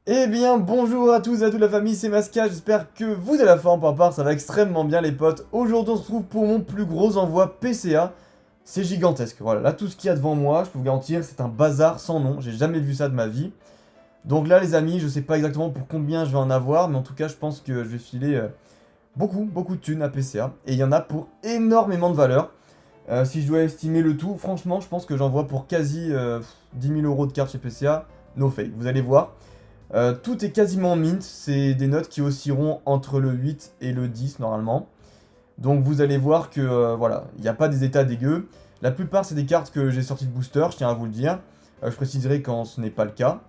Eh bien bonjour à tous et à toute la famille, c'est Masca, j'espère que vous avez la forme, pour ma part ça va extrêmement bien les potes. Aujourd'hui on se retrouve pour mon plus gros envoi PCA, c'est gigantesque, voilà, là tout ce qu'il y a devant moi, je peux vous garantir c'est un bazar sans nom, j'ai jamais vu ça de ma vie. Donc là les amis, je sais pas exactement pour combien je vais en avoir, mais en tout cas je pense que je vais filer beaucoup de thunes à PCA, et il y en a pour énormément de valeur. Si je dois estimer le tout, franchement je pense que j'en vois pour quasi 10 000 euros de cartes chez PCA, no fake, vous allez voir. Tout est quasiment mint, c'est des notes qui oscilleront entre le 8 et le 10 normalement. Donc vous allez voir que voilà, il n'y a pas des états dégueux. La plupart c'est des cartes que j'ai sorties de booster, je tiens à vous le dire. Je préciserai quand ce n'est pas le cas.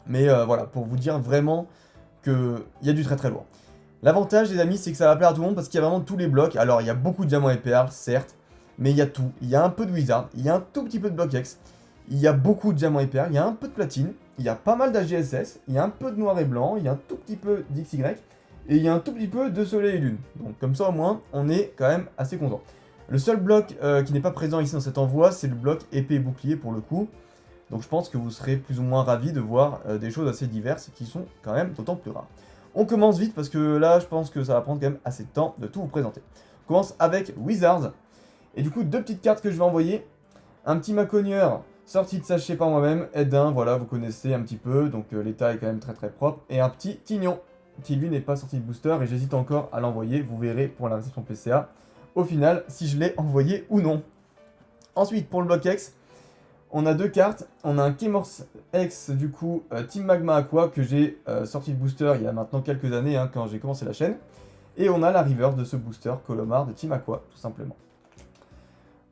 Mais voilà, pour vous dire vraiment qu'il y a du très lourd. L'avantage les amis c'est que ça va plaire à tout le monde parce qu'il y a vraiment tous les blocs. Alors il y a beaucoup de diamants et perles, certes, mais il y a tout. Il y a un peu de wizard, il y a un tout petit peu de bloc X. Il y a beaucoup de diamants et perles, il y a un peu de platine, il y a pas mal d'AGSS, il y a un peu de noir et blanc, il y a un tout petit peu d'XY, et il y a un tout petit peu de soleil et lune. Donc comme ça au moins, on est quand même assez content. Le seul bloc qui n'est pas présent ici dans cet envoi, c'est le bloc épée et bouclier pour le coup. Donc je pense que vous serez plus ou moins ravis de voir des choses assez diverses qui sont quand même d'autant plus rares. On commence vite parce que là, je pense que ça va prendre quand même assez de temps de tout vous présenter. On commence avec Wizards. Et du coup, deux petites cartes que je vais envoyer. Un petit Maconieur sorti de sachet par moi-même, Edin, voilà, vous connaissez un petit peu, donc l'état est quand même très propre. Et un petit Tignon, qui lui n'est pas sorti de booster, et j'hésite encore à l'envoyer, vous verrez pour la réception PCA, au final, si je l'ai envoyé ou non. Ensuite, pour le bloc X, on a deux cartes, on a un Kemors X, du coup, Team Magma Aqua, que j'ai sorti de booster il y a maintenant quelques années, hein, quand j'ai commencé la chaîne. Et on a la reverse de ce booster, Colomar de Team Aqua, tout simplement.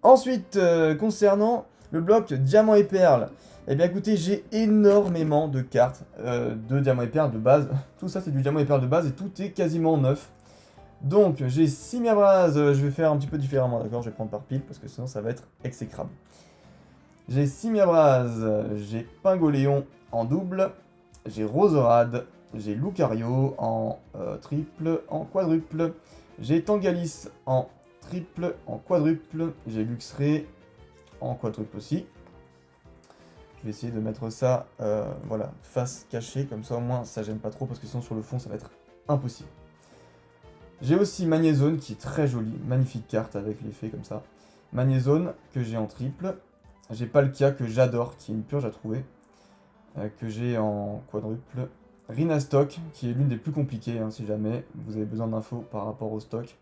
Ensuite, concernant le bloc diamant et perles, eh bien écoutez, j'ai énormément de cartes de diamant et perles de base. Tout ça c'est du diamant et perles de base et tout est quasiment neuf. Donc j'ai Simiabras, je vais faire un petit peu différemment, d'accord? Je vais prendre par pile parce que sinon ça va être exécrable. J'ai Simiabras, j'ai Pingoléon en double, j'ai Roserad, j'ai Lucario en triple, en quadruple, j'ai Tangalis en triple, en quadruple, j'ai Luxray en quadruple aussi. Je vais essayer de mettre ça, voilà, face cachée, comme ça au moins ça gêne pas trop, parce que sinon sur le fond ça va être impossible. J'ai aussi Magnézone qui est très jolie, magnifique carte avec l'effet comme ça. Magnézone que j'ai en triple. J'ai Palkia que j'adore, qui est une purge à trouver, que j'ai en quadruple. Rina Stock qui est l'une des plus compliquées, hein, si jamais vous avez besoin d'infos par rapport au stock.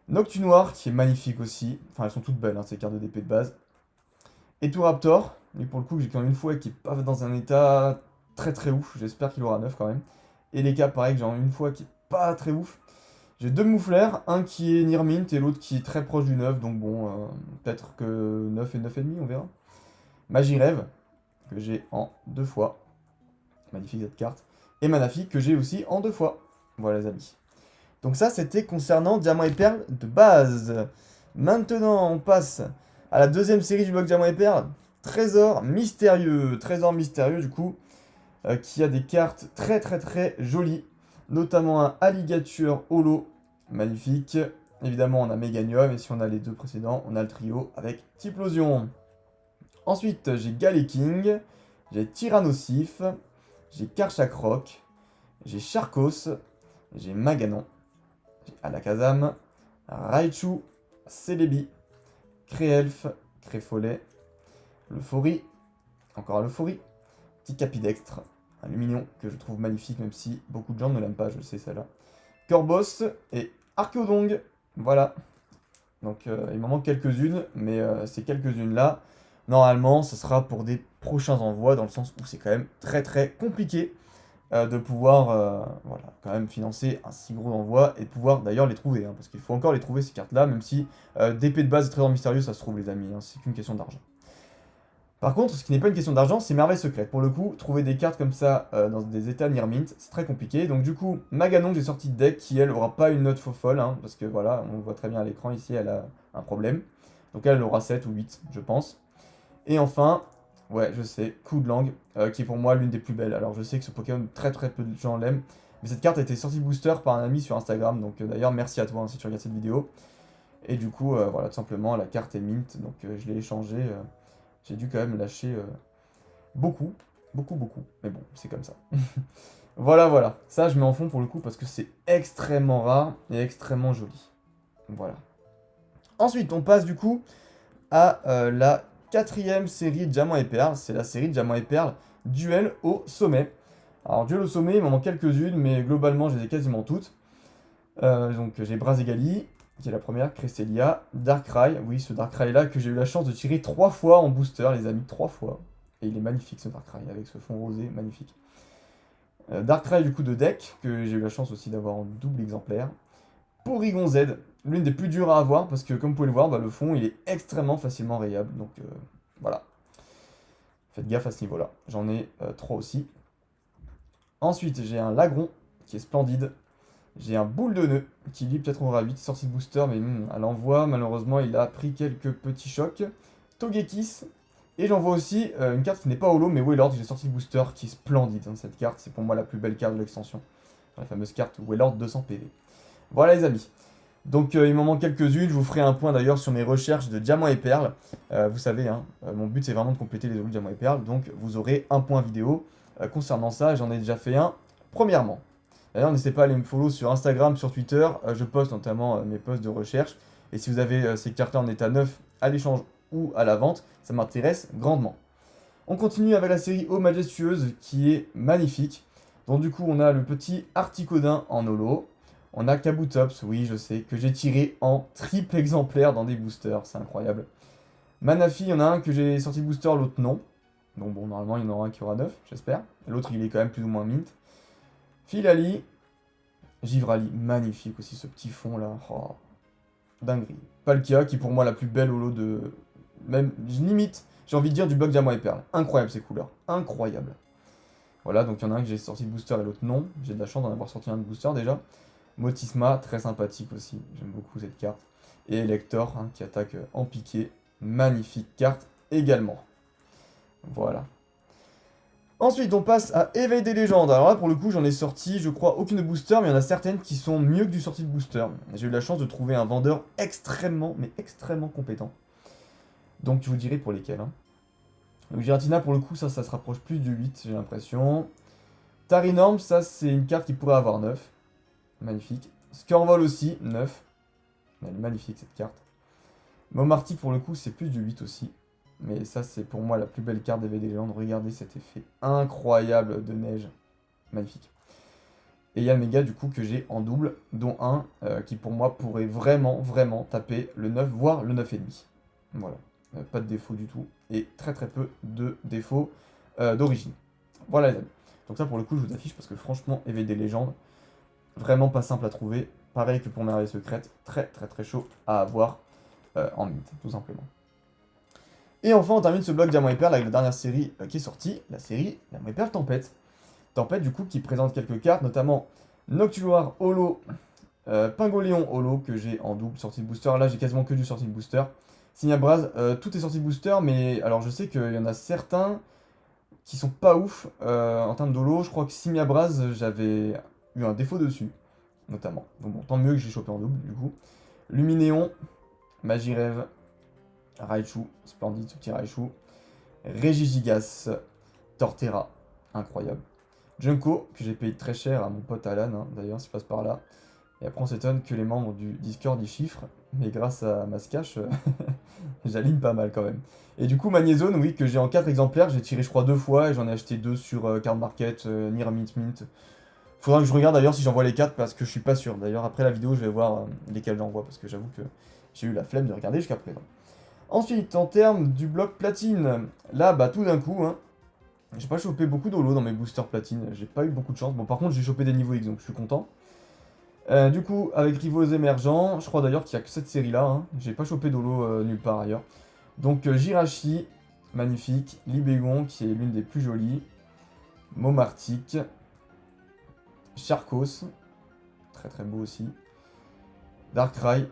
Noctunoir qui est magnifique aussi, enfin elles sont toutes belles, hein, ces cartes de DP de base. Et tout Raptor, lui pour le coup que j'ai quand même une fois qui est pas dans un état très ouf, j'espère qu'il aura 9 quand même. Et les cas pareil que j'ai en une fois qui est pas très ouf. J'ai deux moufleurs, un qui est near mint et l'autre qui est très proche du 9, donc bon, peut-être que 9 et 9,5 on verra. Magie Rêve, que j'ai en 2 fois, magnifique cette carte. Et Manafi que j'ai aussi en 2 fois, voilà les amis. Donc ça c'était concernant Diamant et Perles de base. Maintenant on passe à la deuxième série du bloc Diamant et Perles, Trésor mystérieux du coup, qui a des cartes très jolies, notamment un Alligator Holo, magnifique. Évidemment on a Meganium, et si on a les deux précédents, on a le trio avec Typhlosion. Ensuite j'ai Galeking, j'ai Tyrannosif, j'ai Karchakroc, j'ai Charcos, j'ai Maganon, j'ai Alakazam, Raichu, Celebi, Créelf, Créfollet, l'Euphorie, encore un Euphorie, petit Capidextre, un Luminion que je trouve magnifique même si beaucoup de gens ne l'aiment pas, je sais celle-là. Corboss et Archéodong, voilà. Donc il m'en manque quelques-unes, mais ces quelques-unes-là, normalement, ce sera pour des prochains envois, dans le sens où c'est quand même très compliqué de pouvoir voilà, quand même financer un si gros envoi et de pouvoir d'ailleurs les trouver, hein, parce qu'il faut encore les trouver ces cartes-là, même si d'épée de base et trésor mystérieux ça se trouve les amis, hein, c'est qu'une question d'argent. Par contre, ce qui n'est pas une question d'argent, c'est merveille secrète. Pour le coup, trouver des cartes comme ça dans des états near mint, c'est très compliqué. Donc du coup, Maganon, j'ai sorti de deck qui elle aura pas une note faux folle, hein, parce que voilà, on voit très bien à l'écran ici, elle a un problème. Donc elle aura 7 ou 8, je pense. Et enfin, ouais, je sais, Coup de Langue, qui est pour moi l'une des plus belles. Alors je sais que ce Pokémon, très peu de gens l'aiment, mais cette carte a été sortie booster par un ami sur Instagram, donc d'ailleurs merci à toi hein, si tu regardes cette vidéo. Et du coup, voilà, tout simplement, la carte est mint, donc je l'ai échangée. J'ai dû quand même lâcher beaucoup, beaucoup, beaucoup. Mais bon, c'est comme ça. Voilà, voilà. Ça, je mets en fond pour le coup parce que c'est extrêmement rare et extrêmement joli. Voilà. Ensuite, on passe du coup à la quatrième série Diamant et Perle. C'est la série Diamant et Perle Duel au sommet. Alors, Duel au sommet, il m'en manque quelques-unes, mais globalement, je les ai quasiment toutes. Donc, j'ai Brazegali, qui est la première, Cresselia, Darkrai. Oui, ce Darkrai là que j'ai eu la chance de tirer 3 fois en booster, les amis, 3 fois. Et il est magnifique ce Darkrai, avec ce fond rosé, magnifique. Darkrai du coup de deck, que j'ai eu la chance aussi d'avoir en double exemplaire. Porygon Z, l'une des plus dures à avoir, parce que comme vous pouvez le voir, bah, le fond il est extrêmement facilement rayable, donc voilà. Faites gaffe à ce niveau-là. J'en ai 3 aussi. Ensuite, j'ai un Lagron, qui est splendide. J'ai un Boule de Nœud, qui lui peut-être aura 8 sorties de booster, mais à l'envoi, malheureusement, il a pris quelques petits chocs. Togekiss, et j'en vois aussi une carte qui n'est pas holo, mais Wailord, j'ai sorti de booster, qui est splendide. Hein, cette carte, c'est pour moi la plus belle carte de l'extension. La fameuse carte Wailord 200 PV. Voilà les amis. Donc il m'en manque quelques-unes, je vous ferai un point d'ailleurs sur mes recherches de diamants et perles. Vous savez, hein, mon but c'est vraiment de compléter les holos diamants et perles, donc vous aurez un point vidéo concernant ça, j'en ai déjà fait un premièrement. D'ailleurs n'hésitez pas à aller me follow sur Instagram, sur Twitter, je poste notamment mes posts de recherche, et si vous avez ces cartes-là en état neuf à l'échange ou à la vente, ça m'intéresse grandement. On continue avec la série Eau Majestueuse qui est magnifique. Donc du coup on a le petit Articodin en holo. On a Kabutops, oui je sais, que j'ai tiré en triple exemplaire dans des boosters, c'est incroyable. Manafi, il y en a un que j'ai sorti de booster, l'autre non. Donc bon, normalement il y en aura un qui aura 9, j'espère. L'autre il est quand même plus ou moins mint. Filali, Givrali, magnifique aussi ce petit fond là. Oh, dinguerie. Palkia qui est pour moi la plus belle holo de... Même, limite, j'ai envie de dire du bloc diamant et perle. Incroyable ces couleurs, incroyable. Voilà, donc il y en a un que j'ai sorti de booster et l'autre non. J'ai de la chance d'en avoir sorti un de booster déjà. Motisma, très sympathique aussi, j'aime beaucoup cette carte. Et Elector, hein, qui attaque en piqué, magnifique carte également. Voilà. Ensuite, on passe à Éveil des légendes. Alors là, pour le coup, j'en ai sorti, je crois, aucune de booster, mais il y en a certaines qui sont mieux que du sorti de booster. J'ai eu la chance de trouver un vendeur extrêmement, mais extrêmement compétent. Donc, je vous dirai pour lesquels. Hein. Donc, Giratina, pour le coup, ça se rapproche plus du 8, j'ai l'impression. Tarinorm, ça, c'est une carte qui pourrait avoir 9. Magnifique. Scorvol aussi, 9. Elle est magnifique cette carte. Momarty pour le coup c'est plus du 8 aussi. Mais ça c'est pour moi la plus belle carte des légendes. Regardez cet effet incroyable de neige. Magnifique. Et il y a le méga du coup que j'ai en double, dont un qui pour moi pourrait vraiment, vraiment taper le 9, voire le 9,5. Voilà. Pas de défaut du tout. Et très très peu de défauts d'origine. Voilà les amis. Donc ça pour le coup je vous affiche parce que franchement éveil des légendes. Vraiment pas simple à trouver. Pareil que pour Merveille Secrète, très très très chaud à avoir en mint, tout simplement. Et enfin, on termine ce bloc Diamant et Perle avec la dernière série qui est sortie, la série Diamant et Perle Tempête. Tempête, du coup, qui présente quelques cartes, notamment Noctuloir Holo, Pingoléon Holo, que j'ai en double sortie de booster. Là, j'ai quasiment que du sortie de booster. Signabraz, tout est sorti de booster, mais alors je sais qu'il y en a certains qui sont pas ouf en termes d'holo. Je crois que Simiabraz, j'avais eu un défaut dessus, notamment. Donc bon, tant mieux que j'ai chopé en double, du coup. Luminéon, Magirève, Raichu, splendide ce petit Raichu. Régigigas, Torterra, incroyable. Junko, que j'ai payé très cher à mon pote Alan, hein, d'ailleurs, si je passe par là. Et après, on s'étonne que les membres du Discord y chiffrent, mais grâce à Mascache, j'aligne pas mal quand même. Et du coup, Magnézone, oui, que j'ai en 4 exemplaires, j'ai tiré je crois 2 fois, et j'en ai acheté 2 sur Card Market, Nier Mint. Faudra que je regarde d'ailleurs si j'envoie les 4 parce que je suis pas sûr. D'ailleurs, après la vidéo, je vais voir lesquels j'envoie, parce que j'avoue que j'ai eu la flemme de regarder jusqu'à présent. Ensuite, en termes du bloc platine, là, bah tout d'un coup, hein, j'ai pas chopé beaucoup d'holo dans mes boosters platine, j'ai pas eu beaucoup de chance. Bon, par contre, j'ai chopé des niveaux X, donc je suis content. Du coup, avec rivaux émergents, je crois d'ailleurs qu'il y a que cette série-là, hein. J'ai pas chopé d'holo nulle part ailleurs. Donc, Jirachi, magnifique. Libégon, qui est l'une des plus jolies. Momartic. Charcos, très très beau aussi. Darkrai,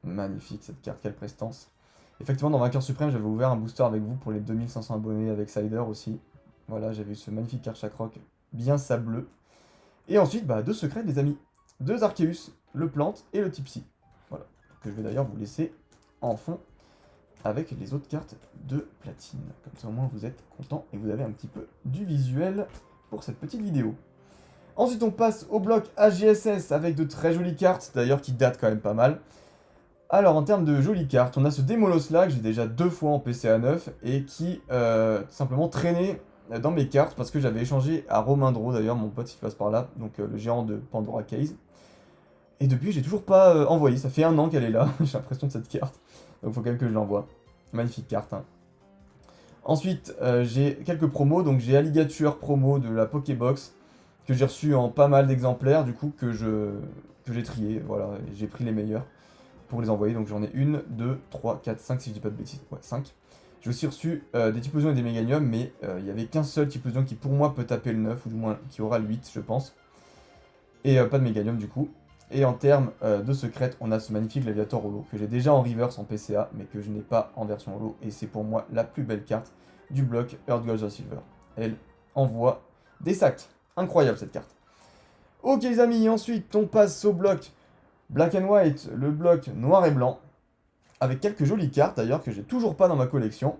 magnifique cette carte, quelle prestance. Effectivement, dans Vainqueur Suprême, j'avais ouvert un booster avec vous pour les 2500 abonnés avec Sider aussi. Voilà, j'avais eu ce magnifique carte Chakroc, bien sableux. Et ensuite, bah, deux secrets, les amis. Deux Arceus, le Plante et le Tipsy. Voilà. que je vais d'ailleurs vous laisser en fond avec les autres cartes de platine. Comme ça au moins vous êtes content et vous avez un petit peu du visuel pour cette petite vidéo. Ensuite on passe au bloc AGSS avec de très jolies cartes, d'ailleurs qui datent quand même pas mal. Alors en termes de jolies cartes, on a ce Demolos là que j'ai déjà 2 fois en PCA 9 et qui simplement traînait dans mes cartes parce que j'avais échangé à Romindro, d'ailleurs mon pote il passe par là, donc le gérant de Pandora Case. Et depuis j'ai toujours pas envoyé, ça fait 1 an qu'elle est là, j'ai l'impression de cette carte, donc faut quand même que je l'envoie. Magnifique carte. Hein. Ensuite j'ai quelques promos, donc j'ai Alligator promo de la Pokébox que j'ai reçu en pas mal d'exemplaires du coup que j'ai trié, voilà, j'ai pris les meilleurs pour les envoyer, donc j'en ai 1, 2, 3, 4, 5 si je dis pas de bêtises, ouais 5. J'ai aussi reçu des Typhlosion et des Meganium, mais il n'y avait qu'un seul Typhlosion qui pour moi peut taper le 9, ou du moins qui aura le 8 je pense. Et pas de Meganium du coup. Et en termes de secrète, on a ce magnifique Gladiator holo, que j'ai déjà en reverse en PCA, mais que je n'ai pas en version holo, et c'est pour moi la plus belle carte du bloc Earth Gold Silver. Elle envoie des sacs. Incroyable cette carte. Ok les amis, ensuite on passe au bloc Black and White, le bloc noir et blanc, avec quelques jolies cartes d'ailleurs que j'ai toujours pas dans ma collection.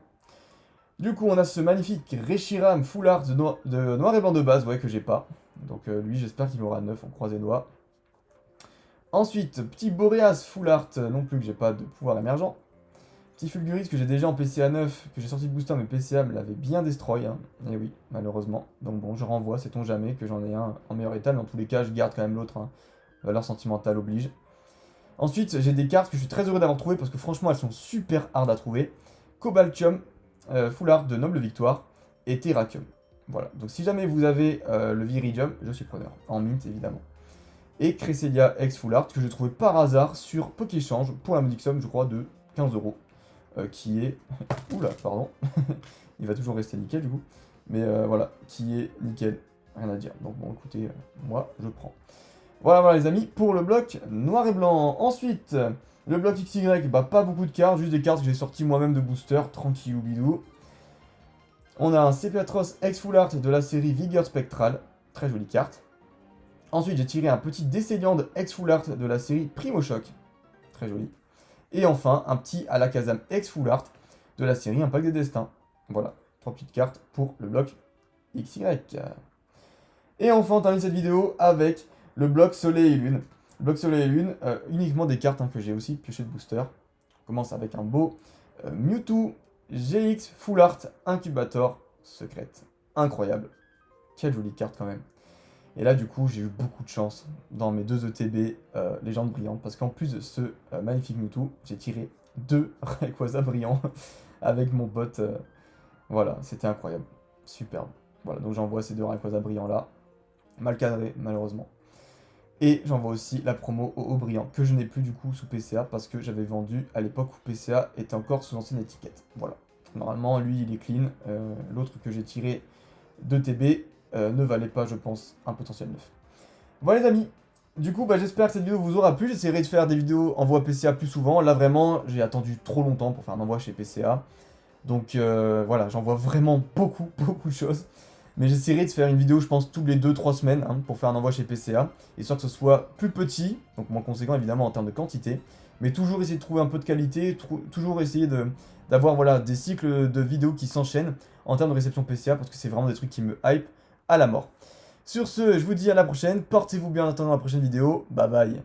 Du coup on a ce magnifique Reshiram Full Art de noir et blanc de base, ouais, que j'ai pas. Donc lui j'espère qu'il aura 9, on croise les doigts. Ensuite, petit Boreas Full Art, non plus que j'ai pas de pouvoir émergent. Petit Fulguris que j'ai déjà en PCA 9, que j'ai sorti de booster, mais PCA me l'avait bien destroy, hein. Et oui, malheureusement. Donc bon, je renvoie, sait-on jamais que j'en ai un en meilleur état, mais dans tous les cas, je garde quand même l'autre, hein. Valeur sentimentale oblige. Ensuite, j'ai des cartes que je suis très heureux d'avoir trouvées parce que franchement, elles sont super hard à trouver. Cobaltium, Full Art de Noble Victoire et Terrakium. Voilà, donc si jamais vous avez le Viridium, je suis preneur. En mint, évidemment. Et Cresselia X Full Art que j'ai trouvé par hasard sur Pokéchange pour la modique somme, je crois, de 15 €. Qui est... Oula, pardon. Il va toujours rester nickel, du coup. Mais voilà, qui est nickel. Rien à dire. Donc bon, écoutez, moi, je prends. Voilà les amis, pour le bloc noir et blanc. Ensuite, le bloc XY, bah pas beaucoup de cartes, juste des cartes que j'ai sorties moi-même de booster, tranquillou bidou. On a un Cépéatros X Full Art de la série Vigueur Spectral, très jolie carte. Ensuite, j'ai tiré un petit Décéliande X Full Art de la série Primo Choc, très joli. Et enfin, un petit Alakazam X Full Art de la série Impact des Destins. Voilà, 3 petites cartes pour le bloc XY. Et enfin, on termine cette vidéo avec le bloc Soleil et Lune. Le bloc Soleil et Lune, uniquement des cartes que j'ai aussi pioché de booster. On commence avec un beau Mewtwo GX Full Art Incubator secrète. Incroyable. Quelle jolie carte quand même. Et là, du coup, j'ai eu beaucoup de chance dans mes 2 ETB légendes brillantes. Parce qu'en plus de ce magnifique Mewtwo, j'ai tiré 2 Rayquaza brillants avec mon bot. Voilà, c'était incroyable. Superbe. Voilà, donc j'envoie ces 2 Rayquaza brillants là. Mal cadré, malheureusement. Et j'envoie aussi la promo au brillant, que je n'ai plus du coup sous PCA, parce que j'avais vendu à l'époque où PCA était encore sous ancienne étiquette. Voilà. Normalement, lui, il est clean. L'autre que j'ai tiré de TB ne valait pas, je pense, un potentiel 9. Voilà les amis. Du coup, j'espère que cette vidéo vous aura plu. J'essaierai de faire des vidéos envoi PCA plus souvent. Là, vraiment, j'ai attendu trop longtemps pour faire un envoi chez PCA. Donc voilà, j'envoie vraiment beaucoup de choses. Mais j'essaierai de faire une vidéo, je pense, toutes les 2-3 semaines pour faire un envoi chez PCA. Histoire que ce soit plus petit, donc moins conséquent évidemment en termes de quantité. Mais toujours essayer de trouver un peu de qualité, toujours essayer d'avoir voilà, des cycles de vidéos qui s'enchaînent en termes de réception PCA. Parce que c'est vraiment des trucs qui me hype à la mort. Sur ce, je vous dis à la prochaine. Portez-vous bien en attendant la prochaine vidéo. Bye bye.